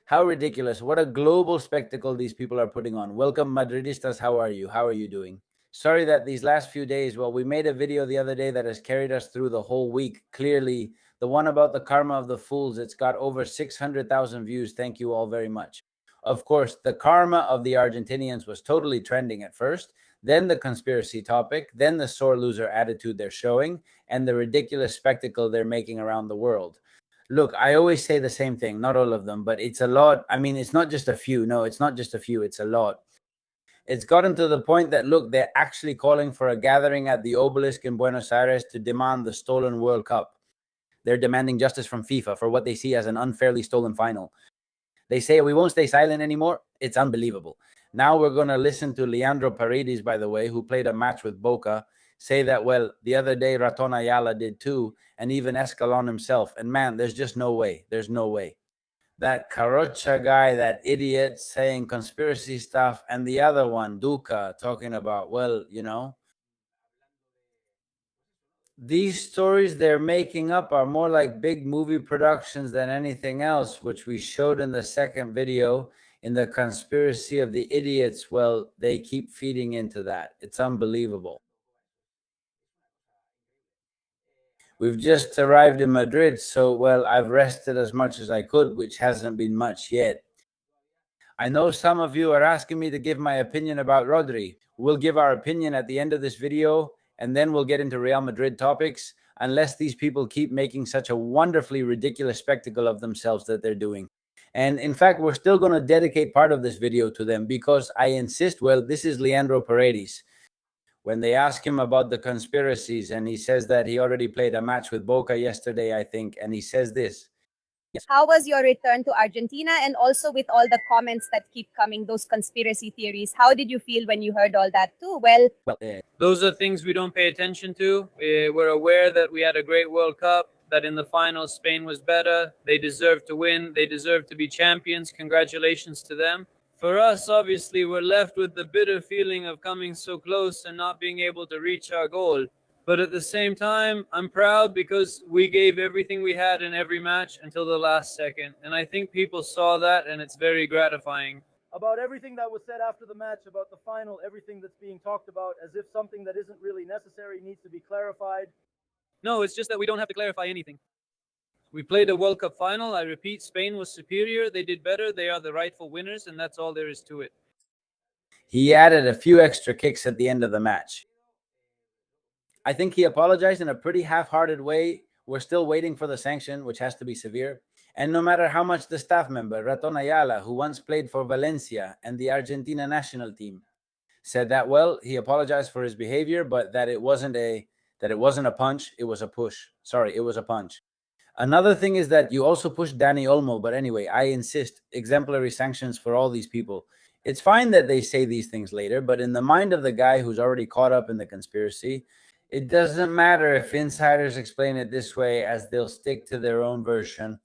How ridiculous. What a global spectacle these people are putting on. Welcome, Madridistas. How are you? How are you doing? Sorry that these last few days, well, we made a video the other day that has carried us through the whole week. Clearly, the one about the karma of the fools, it's got over 600,000 views. Thank you all very much. Of course, the karma of the Argentinians was totally trending at first, then the conspiracy topic, then the sore loser attitude they're showing, and the ridiculous spectacle they're making around the world. Look, I always say the same thing, not all of them, but it's a lot. I mean, it's not just a few. No, it's not just a few, it's a lot. It's gotten to the point that, look, they're actually calling for a gathering at the obelisk in Buenos Aires to demand the stolen World Cup. They're demanding justice from FIFA for what they see as an unfairly stolen final. They say we won't stay silent anymore. It's unbelievable. Now we're going to listen to Leandro Paredes, by the way, who played a match with Boca, say that, well, the other day Raton Ayala did too, and even Escalon himself. And man, there's just no way. There's no way. That Carocha guy, that idiot saying conspiracy stuff, and the other one, Duca, talking about, well, these stories they're making up are more like big movie productions than anything else, which we showed in the second video in the conspiracy of the idiots. Well, they keep feeding into that. It's unbelievable. We've just arrived in Madrid, so, well, I've rested as much as I could, which hasn't been much yet. I know some of you are asking me to give my opinion about Rodri. We'll give our opinion at the end of this video, and then we'll get into Real Madrid topics, unless these people keep making such a wonderfully ridiculous spectacle of themselves that they're doing. And in fact, we're still going to dedicate part of this video to them because I insist, well, this is Leandro Paredes. When they ask him about the conspiracies, and he says that he already played a match with Boca yesterday, I think, and he says this. How was your return to Argentina? And also with all the comments that keep coming, those conspiracy theories, how did you feel when you heard all that too? Well, those are things we don't pay attention to. We're aware that we had a great World Cup, that in the final Spain was better. They deserve to win. They deserve to be champions. Congratulations to them. For us, obviously, we're left with the bitter feeling of coming so close and not being able to reach our goal. But at the same time, I'm proud because we gave everything we had in every match until the last second. And I think people saw that, and it's very gratifying. About everything that was said after the match, about the final, everything that's being talked about, as if something that isn't really necessary needs to be clarified. No, it's just that we don't have to clarify anything. We played a World Cup final. I repeat, Spain was superior. They did better. They are the rightful winners, and that's all there is to it. He added a few extra kicks at the end of the match. I think he apologized in a pretty half-hearted way. We're still waiting for the sanction, which has to be severe. And no matter how much the staff member, Raton Ayala, who once played for Valencia and the Argentina national team, said that, well, he apologized for his behavior, but that it wasn't a punch, it was a push. Sorry, it was a punch. Another thing is that you also pushed Dani Olmo, but anyway, I insist, exemplary sanctions for all these people. It's fine that they say these things later, but in the mind of the guy who's already caught up in the conspiracy, it doesn't matter if insiders explain it this way, as they'll stick to their own version.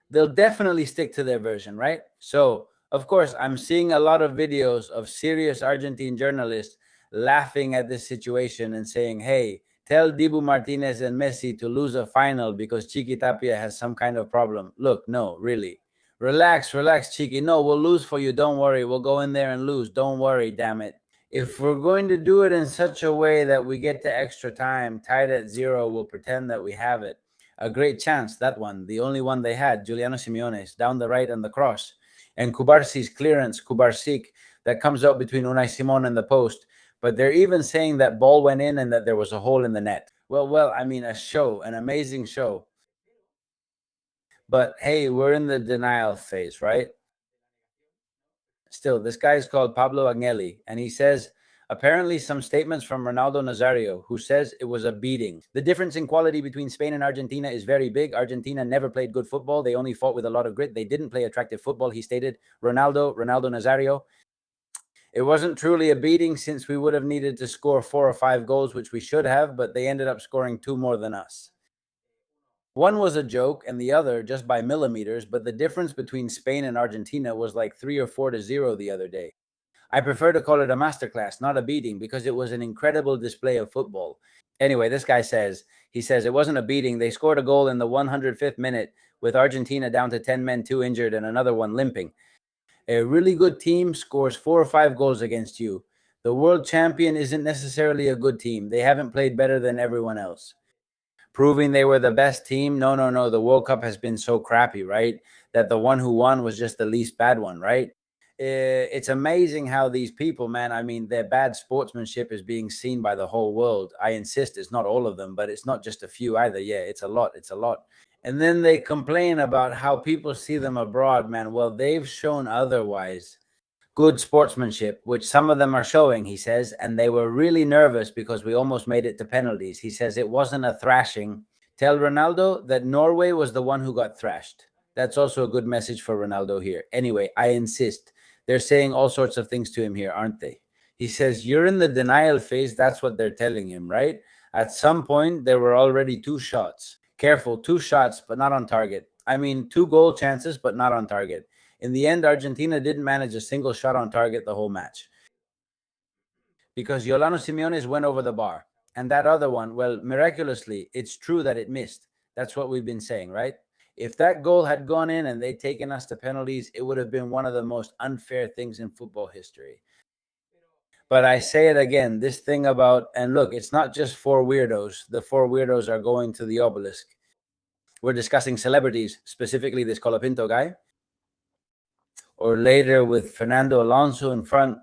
They'll definitely stick to their version, right? So, of course, I'm seeing a lot of videos of serious Argentine journalists laughing at this situation and saying, hey, tell Dibu Martinez and Messi to lose a final because Chiqui Tapia has some kind of problem. Look, no, really. Relax, Chiqui. No, we'll lose for you. Don't worry. We'll go in there and lose. Don't worry, damn it. If we're going to do it in such a way that we get to extra time, tied at 0, we'll pretend that we have it. A great chance, that one, the only one they had, Giuliano Simeone's, down the right and the cross. And Kubarsi's clearance, Kubarsik, that comes out between Unai Simon and the post. But they're even saying that ball went in and that there was a hole in the net. Well, I mean, a show, an amazing show. But hey, we're in the denial phase, right? Still, this guy is called Pablo Agnelli, and he says, apparently some statements from Ronaldo Nazario, who says it was a beating. The difference in quality between Spain and Argentina is very big. Argentina never played good football. They only fought with a lot of grit. They didn't play attractive football, he stated. Ronaldo Nazario. It wasn't truly a beating since we would have needed to score 4 or 5 goals, which we should have, but they ended up scoring 2 more than us. One was a joke and the other just by millimeters, but the difference between Spain and Argentina was like 3 or 4 to 0 the other day. I prefer to call it a masterclass, not a beating, because it was an incredible display of football. Anyway, this guy says, it wasn't a beating. They scored a goal in the 105th minute with Argentina down to 10 men, 2 injured, and another one limping. A really good team scores 4 or 5 goals against you. The world champion isn't necessarily a good team. They haven't played better than everyone else. Proving they were the best team? No. The World Cup has been so crappy, right? That the one who won was just the least bad one, right? It's amazing how these people, man, I mean, their bad sportsmanship is being seen by the whole world. I insist it's not all of them, but it's not just a few either. Yeah, it's a lot. It's a lot. And then they complain about how people see them abroad, man. Well, they've shown otherwise. Good sportsmanship, which some of them are showing, he says, and they were really nervous because we almost made it to penalties. He says it wasn't a thrashing. Tell Ronaldo that Norway was the one who got thrashed. That's also a good message for Ronaldo here. Anyway, I insist. They're saying all sorts of things to him here, aren't they? He says, you're in the denial phase. That's what they're telling him, right? At some point, there were already 2 shots. Careful, 2 shots, but not on target. I mean, 2 goal chances, but not on target. In the end, Argentina didn't manage a single shot on target the whole match because Yolano Simeones went over the bar. And that other one, well, miraculously, it's true that it missed. That's what we've been saying, right? If that goal had gone in and they'd taken us to penalties, it would have been one of the most unfair things in football history. But I say it again, this thing about, and look, it's not just 4 weirdos. The 4 weirdos are going to the obelisk. We're discussing celebrities, specifically this Colapinto guy. Or later with Fernando Alonso in front.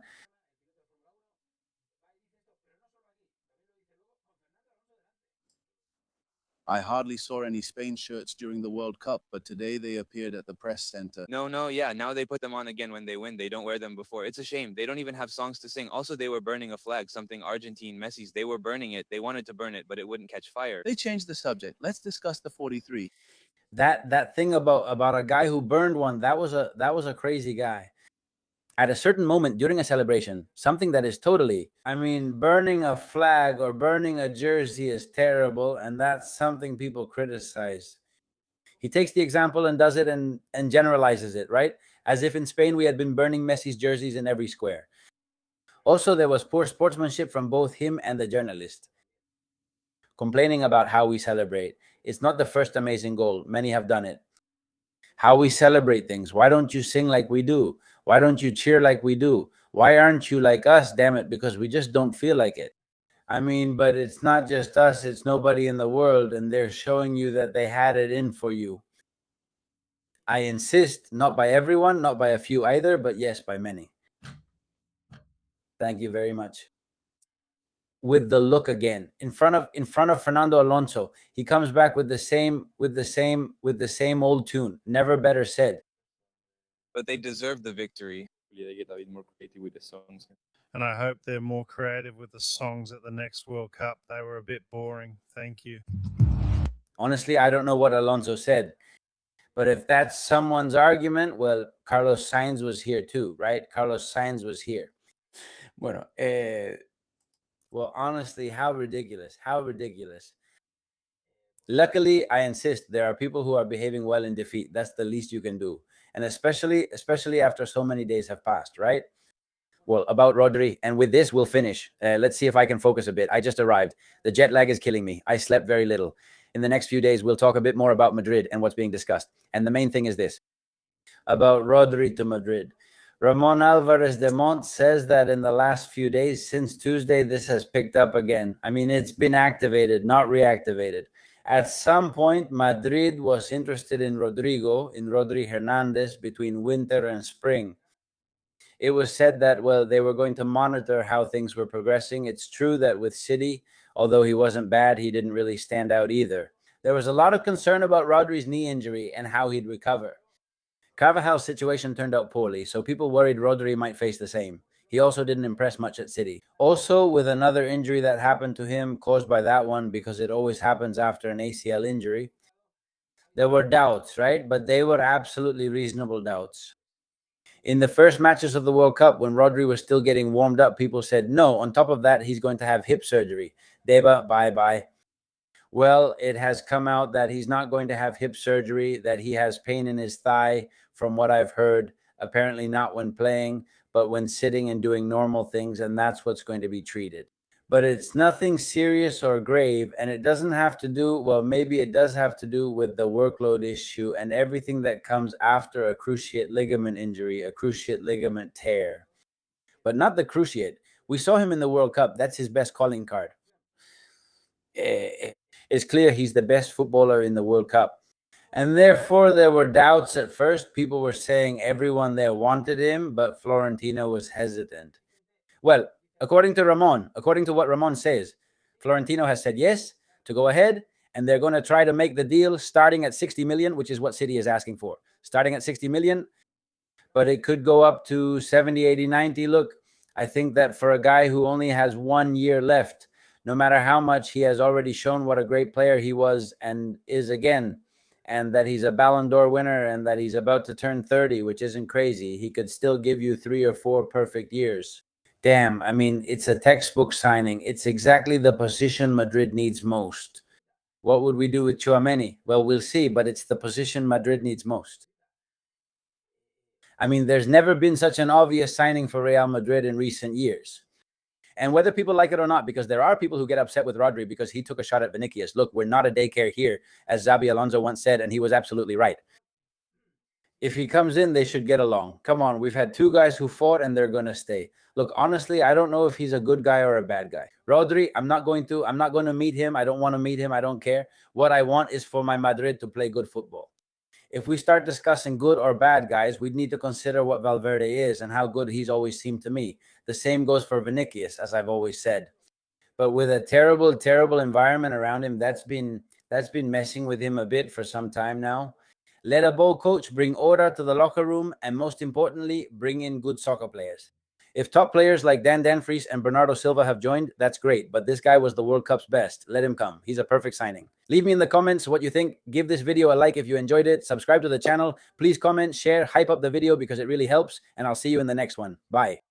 I hardly saw any Spain shirts during the World Cup, but today they appeared at the press center. Yeah. Now they put them on again when they win. They don't wear them before. It's a shame. They don't even have songs to sing. Also, they were burning a flag, something Argentine Messi's. They were burning it. They wanted to burn it, but it wouldn't catch fire. They changed the subject. Let's discuss the 43. That thing about a guy who burned one, that was a crazy guy. At a certain moment during a celebration, something that is totally, I mean, burning a flag or burning a jersey is terrible, and that's something people criticize. He takes the example and does it and generalizes it, right? As if in Spain we had been burning Messi's jerseys in every square. Also, there was poor sportsmanship from both him and the journalist, complaining about how we celebrate. It's not the first amazing goal. Many have done it. How we celebrate things. Why don't you sing like we do? Why don't you cheer like we do? Why aren't you like us? Damn it, because we just don't feel like it. I mean, but it's not just us, it's nobody in the world, and they're showing you that they had it in for you. I insist, not by everyone, not by a few either, but yes, by many. Thank you very much. With the look again in front of Fernando Alonso, he comes back with the same old tune. Never better said. But they deserve the victory. They get a bit more creative with the songs. And I hope they're more creative with the songs at the next World Cup. They were a bit boring. Thank you. Honestly, I don't know what Alonso said. But if that's someone's argument, well, Carlos Sainz was here too, right? Carlos Sainz was here. Bueno, well, honestly, how ridiculous. How ridiculous. Luckily, I insist, there are people who are behaving well in defeat. That's the least you can do. And especially after so many days have passed, right? Well, about Rodri, and with this, we'll finish. Let's see if I can focus a bit. I just arrived. The jet lag is killing me. I slept very little. In the next few days, we'll talk a bit more about Madrid and what's being discussed. And the main thing is this, about Rodri to Madrid. Ramon Alvarez de Mont says that in the last few days, since Tuesday, this has picked up again. I mean, it's been activated, not reactivated. At some point, Madrid was interested in Rodri Hernandez, between winter and spring. It was said that, well, they were going to monitor how things were progressing. It's true that with City, although he wasn't bad, he didn't really stand out either. There was a lot of concern about Rodri's knee injury and how he'd recover. Carvajal's situation turned out poorly, so people worried Rodri might face the same. He also didn't impress much at City. Also, with another injury that happened to him, caused by that one, because it always happens after an ACL injury, there were doubts, right? But they were absolutely reasonable doubts. In the first matches of the World Cup, when Rodri was still getting warmed up, people said, no, on top of that, he's going to have hip surgery. Deba, bye-bye. Well, it has come out that he's not going to have hip surgery, that he has pain in his thigh, from what I've heard, apparently not when playing, but when sitting and doing normal things, and that's what's going to be treated. but it's nothing serious or grave, and it doesn't have to do, well, maybe it does have to do with the workload issue and everything that comes after a cruciate ligament injury, a cruciate ligament tear. But not the cruciate. We saw him in the World Cup. That's his best calling card. It's clear he's the best footballer in the World Cup. And therefore, there were doubts at first. People were saying everyone there wanted him, but Florentino was hesitant. Well, according to what Ramon says, Florentino has said yes to go ahead, and they're going to try to make the deal starting at 60 million, which is what City is asking for. Starting at 60 million, but it could go up to 70, 80, 90. Look, I think that for a guy who only has 1 year left, no matter how much he has already shown what a great player he was and is again, and that he's a Ballon d'Or winner and that he's about to turn 30, which isn't crazy, he could still give you 3 or 4 perfect years. Damn, I mean, it's a textbook signing. It's exactly the position Madrid needs most. What would we do with Tchouaméni? Well, we'll see, but it's the position Madrid needs most. I mean, there's never been such an obvious signing for Real Madrid in recent years. And whether people like it or not, because there are people who get upset with Rodri because he took a shot at Vinicius. Look, we're not a daycare here, as Xabi Alonso once said, and he was absolutely right. If he comes in, they should get along. Come on, we've had 2 guys who fought and they're going to stay. Look, honestly, I don't know if he's a good guy or a bad guy. Rodri, I'm not going to meet him. I don't want to meet him. I don't care. What I want is for my Madrid to play good football. If we start discussing good or bad guys, we need to consider what Valverde is and how good he's always seemed to me. The same goes for Vinicius, as I've always said. But with a terrible, terrible environment around him, that's been messing with him a bit for some time now. Let a ball coach bring order to the locker room, and most importantly, bring in good soccer players. If top players like Dan Danfries and Bernardo Silva have joined, that's great. But this guy was the World Cup's best. Let him come. He's a perfect signing. Leave me in the comments what you think. Give this video a like if you enjoyed it. Subscribe to the channel. Please comment, share, hype up the video because it really helps. And I'll see you in the next one. Bye.